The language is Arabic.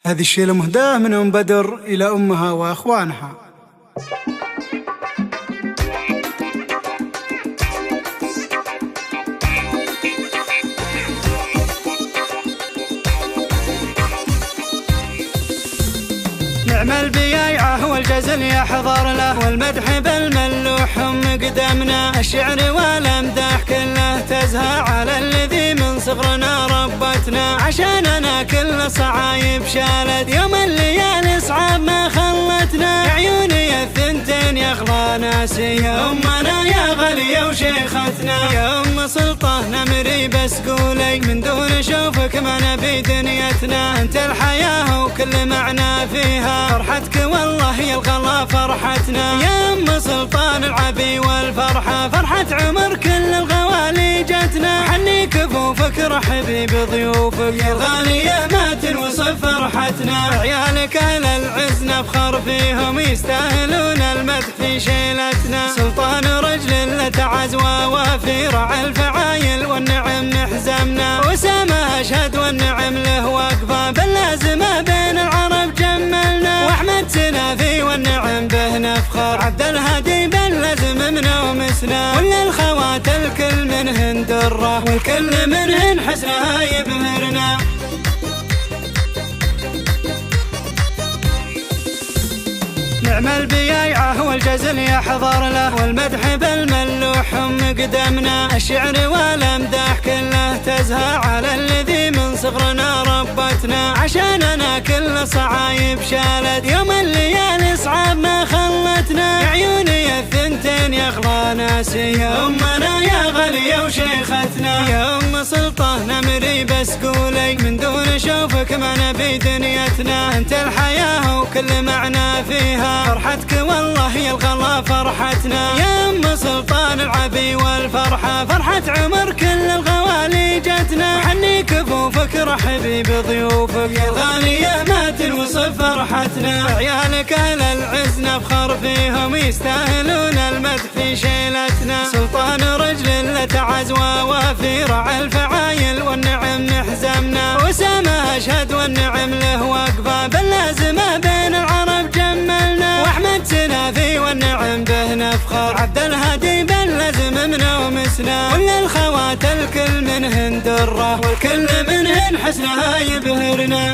هذه الشيلة مهداة من أم بدر إلى أمها وأخوانها. نعم البيايعة والجزل يحضر له، والمدح بالملوح مقدمنا، الشعر والامداح كله تزهى على الذي من صغرنا ربتنا، عشاننا كل صعايب شالت، يوم الليالي صعاب ما خلتنا، عيوني الثنتين يخلى ناسي يا أمنا يا غالية وشيختنا، يا أم سلطة نمري بس قولي من دون شوفك ما نبي دنيتنا، انت الحياة وكل معنى فيها، فرحتك والله يا الغلا فرحتنا، يا أم سلطان العبي والفرحة، فرحة عمر كل الغوالي جتنا، حني كفوفك رحبي بضيوفك يا الغالية ما تنوصف فرحتنا، عيالك أهل العز نفخر فيهم يستاهلون المدح في شيلتنا، سلطان رجل لتعز ووافي رعى الفعايل والنعم نحزمنا، وسامة أشهد والنعم له وقفة باللازمة بين العرب جملنا، واحمد سنافي والنعم به نفخر، عبد الهادي باللازم منا ومسنا، وللخوات الكل منهن دره والكل منهن حسنها يبهرنا. نعم البيايعة والجزل يحضر له، والمدح بالملوح مقدمنا، الشعر والامداح كله تزهى على الذي من صغرنا ربتنا، عشاننا كل صعايب شالت، يوم الليالي صعاب ما خلتنا، عيوني الثنتين يخلى ناسي يا أمنا يا غالية وشيختنا، يا أم سلطة نمري بس قولي من دون شوفك ما نبي دنيتنا، انت الحياة وكل معنى فيها، فرحتك والله يا الغلا فرحتنا، يا أم سلطان العبي والفرحة، فرحة عمر كل الغوالي جتنا، حني كفوفك رحبي بضيوفك يا الغالية ما تنوصف فرحتنا، عيالك أهل العز نفخر فيهم يستاهلون المدح في شيلتنا، سلطان رجل لتعز ووافي رعى الفعايل والنعم نحزمنا، وسامة أشهد والنعم له وقفة باللازمة بين العرب جملنا، واحمد سنافي والنعم به نفخر، عبد الهادي باللازم منا ومسنا، وللخوات الكل منهن دره والكل منهن حسنها يبهرنا.